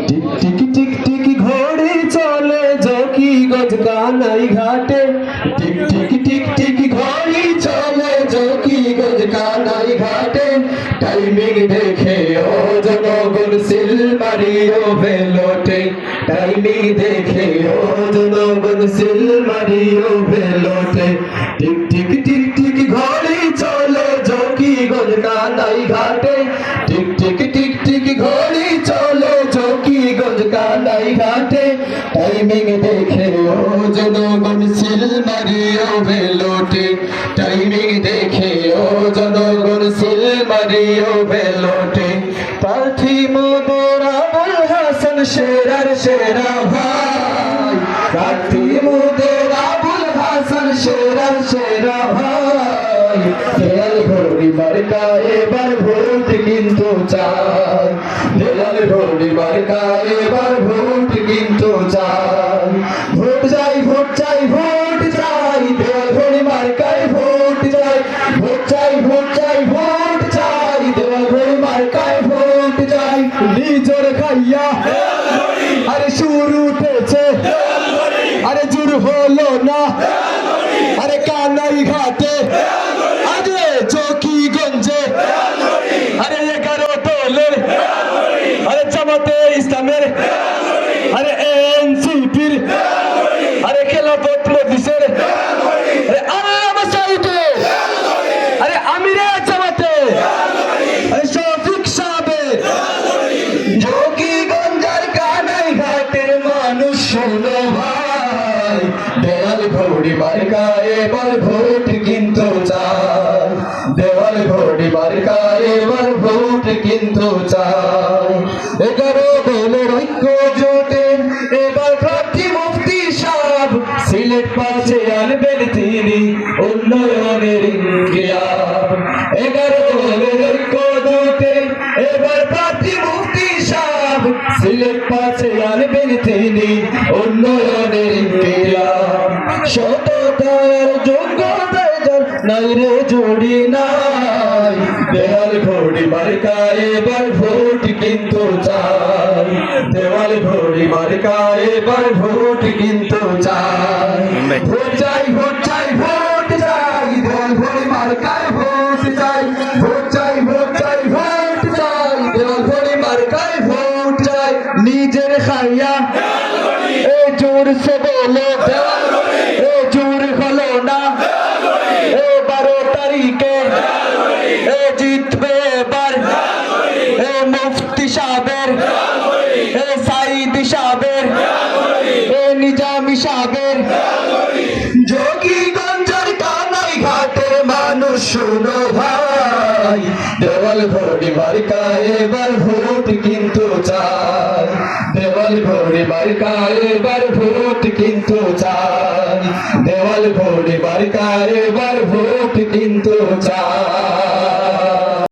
Tick tick tick tick ঘড়ি চলে জকিগঞ্জ কানাই ঘাটে। টিক টিক টিক টিক ঘড়ি চলে জকিগঞ্জ কানাই ঘাটে। টাইমিং দেখে ও জনগণ সিল মারিও ভেলোটে। টাইমিং দেখে ও জনগণ সিল মারিও ভেলোটে। টিক টিক টিক টিক ঘড়ি চলে জকিগঞ্জ কানাই ঘাটে। টিক টিক টিক টিক ঘড়ি চলে জকিগঞ্জ কানাই ঘাটে। টাইমিং দেখে ও জনগণ সিল মারিও ভেলোটে। টাইমিং দেখে ও জনগণ সিল মারিও ভেলোটে। প্রার্থী মোদের আবুল হাসান সেরার সেরা ভাই। প্রার্থী মোদের আবুল হাসান সেরার সেরা ভাই। দেয়াল ঘড়ি মার্কা এবার ভোট কিন্তু চাই। দেয়াল ঘড়ি মার্কা এবার ভোট কিন্তু চাই। ভোট চাই ভোট চাই ভোট চাই। দেয়াল ঘড়ি মার্কায় ভোট চাই। ভোট চাই ভোট চাই ভোট চাই। দেয়াল ঘড়ি মার্কায় ভোট চাই। নিজর খাইয়া আরে সুর উঠেছে, আরে জোর হলো না, আরে কানাই ঘাটে, আরে জকিগঞ্জে, আরে 11 দলের, আরে জামাতে ইসলামের, আরে এনসিপির, আরে খেলাফত মজলিসের, আরে আল্লামা সাইদে, আরে আমিরে জামাতে, আরে শফিক সাহেবের। জকিগঞ্জের কানাই ঘাটের মানুষ শোনো ভাই। দেয়াল ঘড়ি মার্কা এবার ভোট কিন্তু চাই। দেওয়াল ঘড়ি মার্কা এবার ভোট কিন্তু চাই। 11 দলের ঐক্য জোটে এবার প্রার্থী মুফতি সাহেব। সিলেট পাশে আনবেন তিনি উন্নয়নের ইনকিলাব। 11 দলের ঐক্য জোটে এবার প্রার্থী মুফতি সাহেব। সিলেট পাশে আনবেন তিনি উন্নয়নের ইনকিলাব। সততার যোগ্যতার নাই রে জোড়ি নাই। দেওয়াল ঘড়ি মার্কা এবার ভোট কিন্তু চাই। দেওয়াল ঘড়ি মার্কা এবার ভোট কিন্তু চাই। ভোট চাই ভোট চাই ভোট চাই। দেওয়াল ঘড়ি মার্কায় ভোট চাই। ভোট চাই ভোট চাই ভোট চাই। দেওয়াল ঘড়ি মার্কায় ভোট চাই। নিজের খাইয়া এ জোর সে বলো, এ জোর হলো না। 12 তারিখে এ জিতবে এবার এ মুফতি সাহেবের, এ সাইদি সাহেবের, এ নিজামি সাহেবের। জকিগঞ্জের কানাই ঘাটের মানুষ শোনো ভাই। দেওয়াল ঘড়ি মার্কা এবার ভোট কিন্তু চাই। দেওয়াল ঘড়ি মার্কা এবার ভোট কিন্তু চাই। দেওয়াল ঘড়ি মার্কা এবার ভোট কিন্তু চাই।